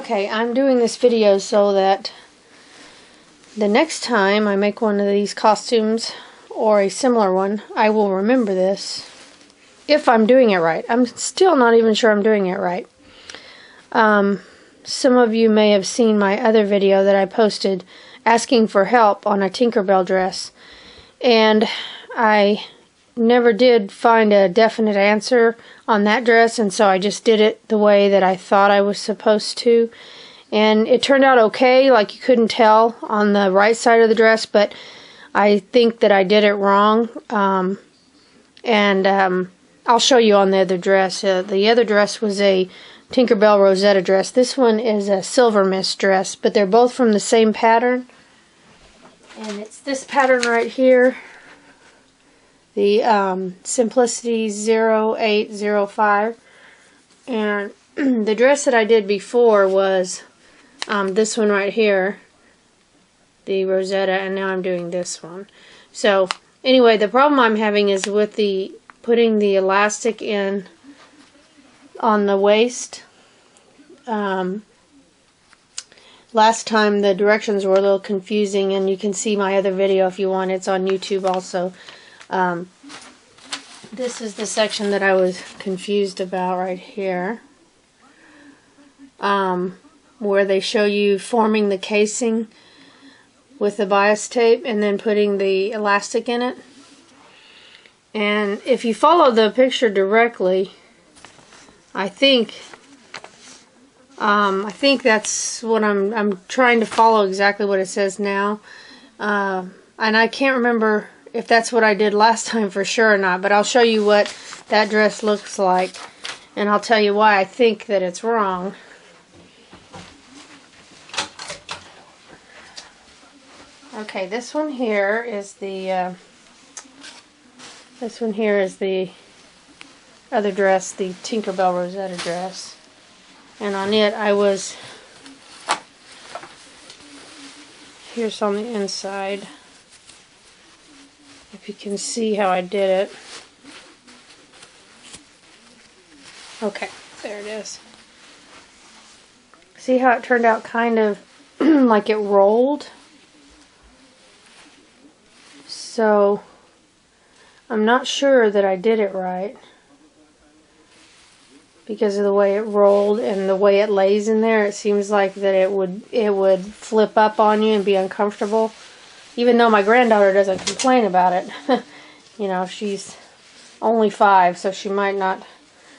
Okay, I'm doing this video so that the next time I make one of these costumes or a similar one, I will remember this if I'm doing it right. I'm still not even sure I'm doing it right. Some of you may have seen my other video that I posted asking for help on a Tinkerbell dress, and I never did find a definite answer on that dress, and so I just did it the way that I thought I was supposed to, and it turned out okay. Like, you couldn't tell on the right side of the dress, but I think that I did it wrong, and I'll show you on the other dress. The other dress was a Tinkerbell Rosetta dress. This one is a Silvermist dress, but they're both from the same pattern, and it's this pattern right here, the Simplicity 0805, and the dress that I did before was this one right here, the Rosetta, and now I'm doing this one. So anyway, the problem I'm having is with the putting the elastic in on the waist. Last time the directions were a little confusing, and you can see my other video if you want. It's on YouTube also. This is the section that I was confused about right here, where they show you forming the casing with the bias tape and then putting the elastic in it. And if you follow the picture directly, I think that's what I'm trying to follow, exactly what it says now. And I can't remember if that's what I did last time for sure or not, but I'll show you what that dress looks like, and I'll tell you why I think that it's wrong. Okay, this one here is the other dress, the Tinkerbell Rosetta dress, and on it here's on the inside, if you can see how I did it. Okay, there it is. See how it turned out kind of like it rolled? So I'm not sure that I did it right because of the way it rolled and the way it lays in there. It seems like that it would flip up on you and be uncomfortable. Even though my granddaughter doesn't complain about it. You know, she's only 5, so she might not.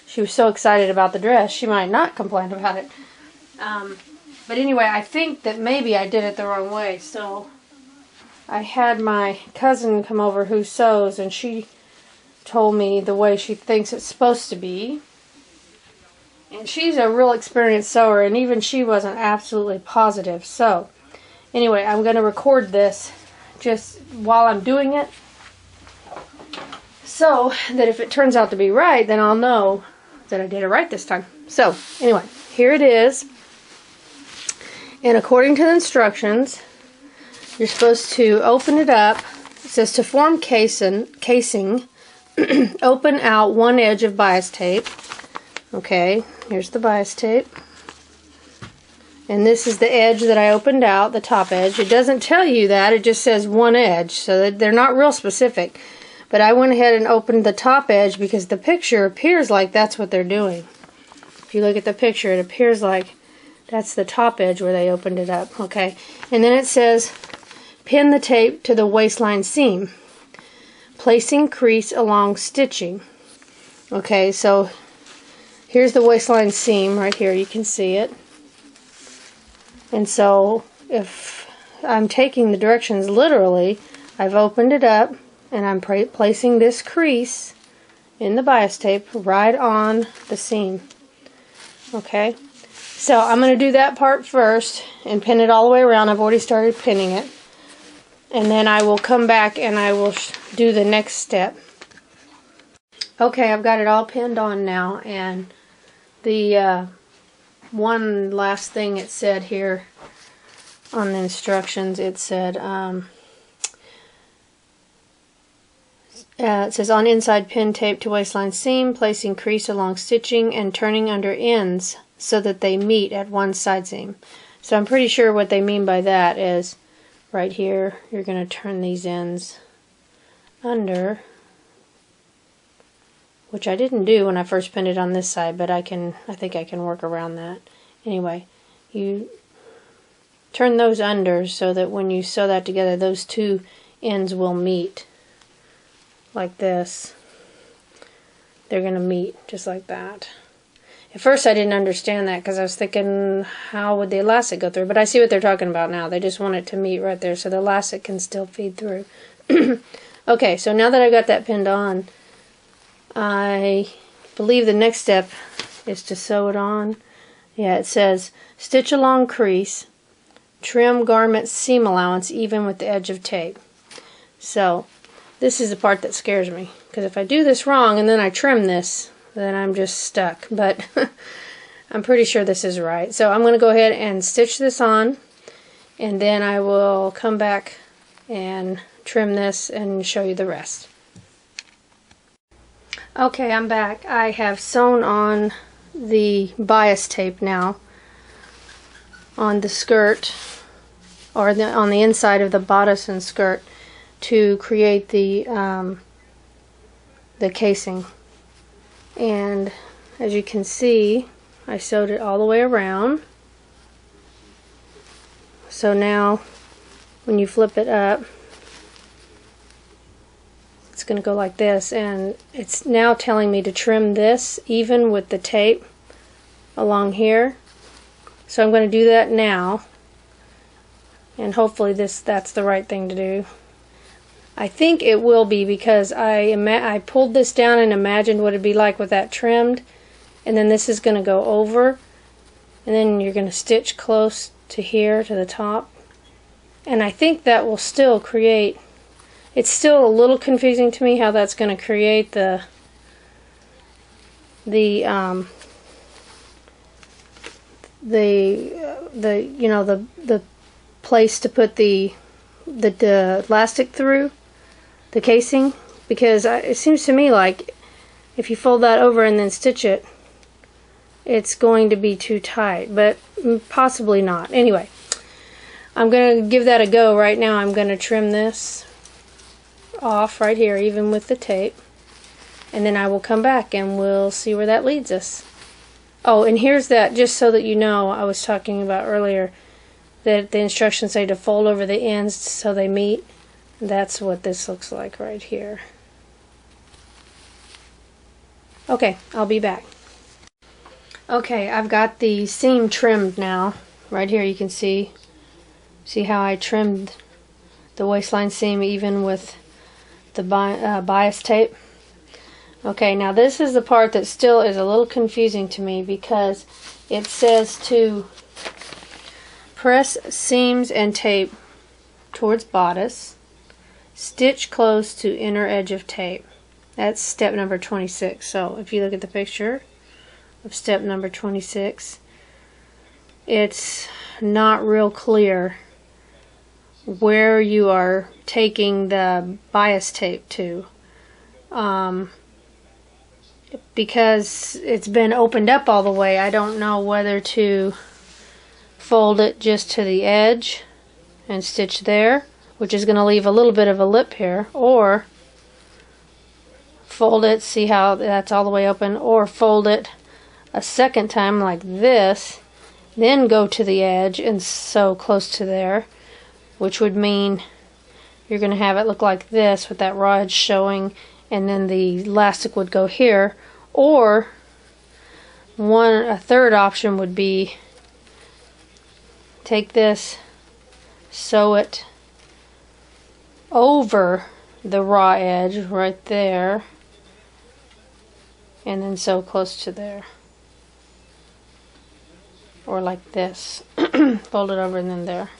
She was so excited about the dress, she might not complain about it. But anyway, I think that maybe I did it the wrong way. So I had my cousin come over who sews, and she told me the way she thinks it's supposed to be. And she's a real experienced sewer, and even she wasn't absolutely positive. So anyway, I'm going to record this just while I'm doing it, so that if it turns out to be right, then I'll know that I did it right this time. So anyway, here it is, and according to the instructions, you're supposed to open it up. It says to form casing, open out one edge of bias tape. Okay, here's the bias tape. And this is the edge that I opened out, the top edge. It doesn't tell you that, it just says one edge, so that they're not real specific. But I went ahead and opened the top edge because the picture appears like that's what they're doing. If you look at the picture, it appears like that's the top edge where they opened it up. Okay, and then it says pin the tape to the waistline seam, placing crease along stitching. Okay, so here's the waistline seam right here, you can see it. And so if I'm taking the directions literally, I've opened it up and I'm placing this crease in the bias tape right on the seam. Okay, so I'm going to do that part first and pin it all the way around. I've already started pinning it. And then I will come back and I will do the next step. Okay, I've got it all pinned on now, and the one last thing it said here on the instructions, it said, it says on inside pin tape to waistline seam, placing crease along stitching and turning under ends so that they meet at one side seam. So I'm pretty sure what they mean by that is right here, you're going to turn these ends under, which I didn't do when I first pinned it on this side, but I think I can work around that. Anyway, you turn those under so that when you sew that together, those two ends will meet like this. They're going to meet just like that. At first I didn't understand that because I was thinking, how would the elastic go through? But I see what they're talking about now. They just want it to meet right there so the elastic can still feed through. Okay, so now that I got that pinned on, I believe the next step is to sew it on. Yeah, it says, stitch along crease, trim garment seam allowance even with the edge of tape. So, this is the part that scares me. Because if I do this wrong and then I trim this, then I'm just stuck. But I'm pretty sure this is right. So I'm going to go ahead and stitch this on. And then I will come back and trim this and show you the rest. Okay, I'm back. I have sewn on the bias tape now on the skirt, or on the inside of the bodice and skirt, to create the casing. And as you can see, I sewed it all the way around. So now when you flip it up, it's going to go like this, and it's now telling me to trim this even with the tape along here. So I'm going to do that now, and hopefully that's the right thing to do. I think it will be, because I pulled this down and imagined what it'd be like with that trimmed, and then this is going to go over, and then you're going to stitch close to here to the top, and I think that will still create. It's still a little confusing to me how that's going to create the place to put the elastic through the casing, because it seems to me like if you fold that over and then stitch it, it's going to be too tight, but possibly not. Anyway, I'm going to give that a go right now. I'm going to trim this off right here, even with the tape, and then I will come back and we'll see where that leads us. Oh, and here's that, just so that you know, I was talking about earlier that the instructions say to fold over the ends so they meet. That's what this looks like right here. Okay, I'll be back. Okay, I've got the seam trimmed now. Right here you can see how I trimmed the waistline seam even with the bias tape. Okay, now this is the part that still is a little confusing to me, because it says to press seams and tape towards bodice, stitch close to inner edge of tape. That's step number 26. So if you look at the picture of step number 26, it's not real clear where you are taking the bias tape to, because it's been opened up all the way. I don't know whether to fold it just to the edge and stitch there, which is going to leave a little bit of a lip here, or fold it, see how that's all the way open, or fold it a second time like this, then go to the edge and sew close to there, which would mean you're going to have it look like this with that raw edge showing, and then the elastic would go here. Or a third option would be take this, sew it over the raw edge right there, and then sew close to there, or like this. Fold it over and then there,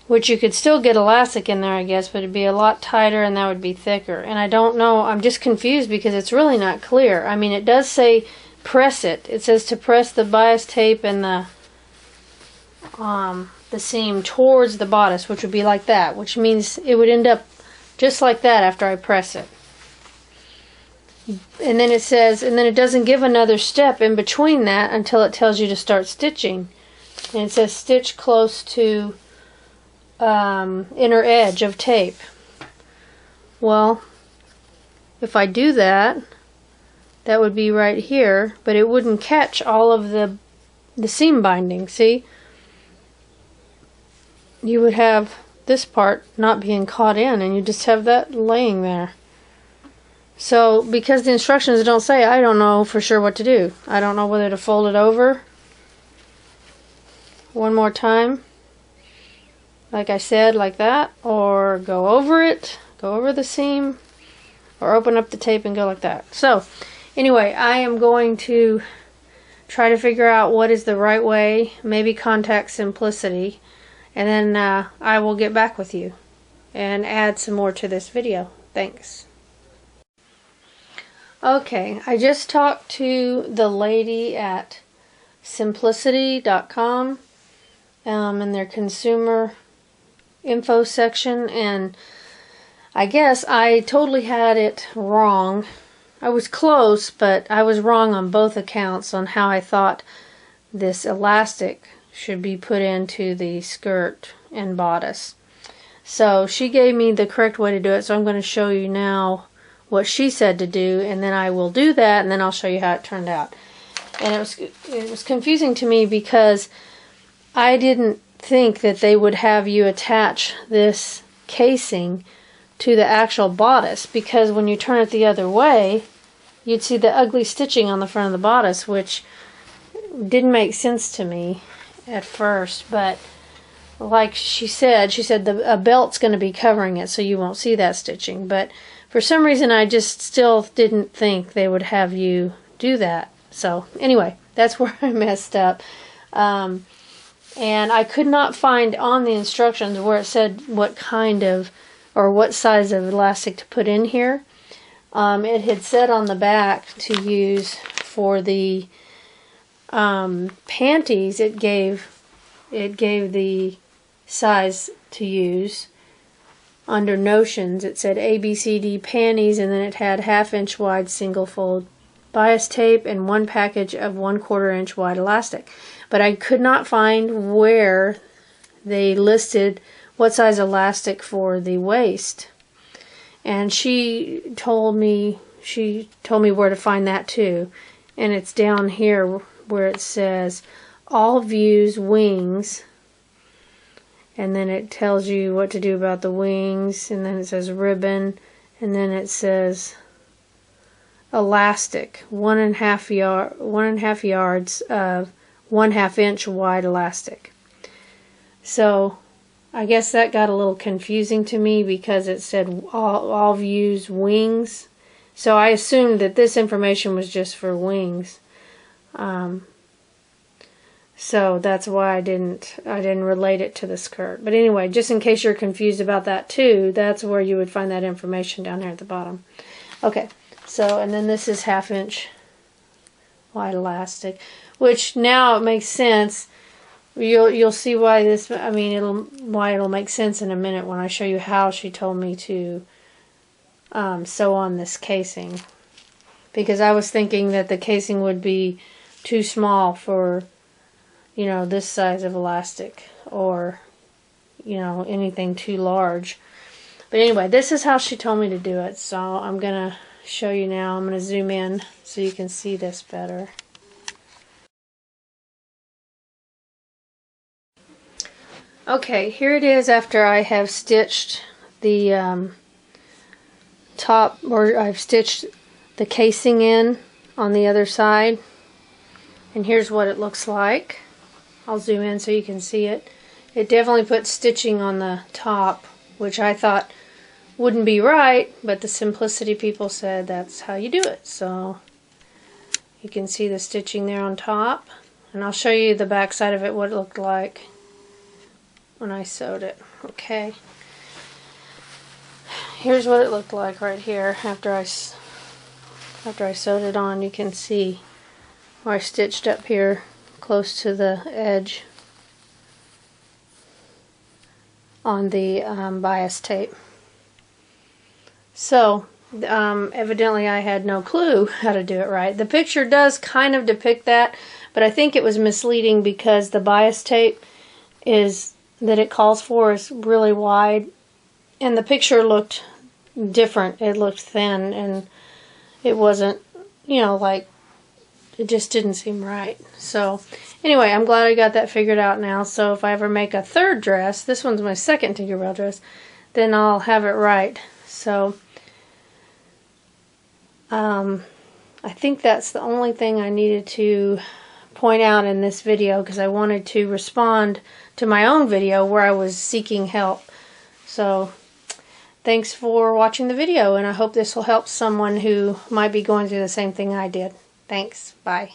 which you could still get elastic in there, I guess, but it'd be a lot tighter and that would be thicker. And I don't know, I'm just confused because it's really not clear. I mean, it does say press it. It says to press the bias tape and the seam towards the bodice, which would be like that, which means it would end up just like that after I press it. And then it says, and then it doesn't give another step in between that until it tells you to start stitching. And it says stitch close to inner edge of tape. Well, if I do that, that would be right here, but it wouldn't catch all of the seam binding, see? You would have this part not being caught in, and you just have that laying there. So, because the instructions don't say, I don't know for sure what to do. I don't know whether to fold it over one more time, like I said, like that, or go over it, go over the seam, or open up the tape and go like that. So, anyway, I am going to try to figure out what is the right way, maybe contact Simplicity, and then I will get back with you and add some more to this video. Thanks. Okay, I just talked to the lady at simplicity.com in their consumer info section, and I guess I totally had it wrong. I was close, but I was wrong on both accounts on how I thought this elastic should be put into the skirt and bodice. So she gave me the correct way to do it, so I'm going to show you now what she said to do, and then I will do that, and then I'll show you how it turned out. And it was confusing to me because I didn't think that they would have you attach this casing to the actual bodice, because when you turn it the other way, you'd see the ugly stitching on the front of the bodice, which didn't make sense to me at first. But like she said a belt's going to be covering it, so you won't see that stitching. But for some reason, I just still didn't think they would have you do that. So anyway, that's where I messed up. And I could not find on the instructions where it said what kind of, or what size of elastic to put in here. It had said on the back to use for the panties. It gave the size to use. Under notions, it said ABCD panties, and then it had 1/2 inch wide single fold bias tape and one package of 1/4 inch wide elastic. But I could not find where they listed what size elastic for the waist. And she told me where to find that too. And it's down here where it says all views wings. And then it tells you what to do about the wings, and then it says ribbon, and then it says elastic, 1.5 yards of 1/2 inch wide elastic. So I guess that got a little confusing to me because it said all views wings. So I assumed that this information was just for wings. So that's why I didn't relate it to the skirt. But anyway, just in case you're confused about that too, that's where you would find that information down here at the bottom. Okay, so and then this is 1/2 inch wide elastic, which now it makes sense. You'll see why this. I mean, why it'll make sense in a minute when I show you how she told me to sew on this casing, because I was thinking that the casing would be too small for, you know, this size of elastic, or, you know, anything too large. But anyway, this is how she told me to do it. So I'm going to show you now. I'm going to zoom in so you can see this better. Okay, here it is after I have stitched the top, or I've stitched the casing in on the other side. And here's what it looks like. I'll zoom in so you can see it. It definitely puts stitching on the top, which I thought wouldn't be right, but the Simplicity people said that's how you do it. So you can see the stitching there on top, and I'll show you the back side of it, what it looked like when I sewed it. Okay, here's what it looked like right here after I sewed it on. You can see where I stitched up here close to the edge on the bias tape. So evidently I had no clue how to do it right. The picture does kind of depict that, but I think it was misleading because the bias tape that it calls for is really wide, and the picture looked different. It looked thin, and it wasn't, you know, like, it just didn't seem right. So anyway, I'm glad I got that figured out now. So if I ever make a third dress, this one's my second Tinkerbell dress, then I'll have it right. So I think that's the only thing I needed to point out in this video, because I wanted to respond to my own video where I was seeking help. So thanks for watching the video, and I hope this will help someone who might be going through the same thing I did. Thanks. Bye.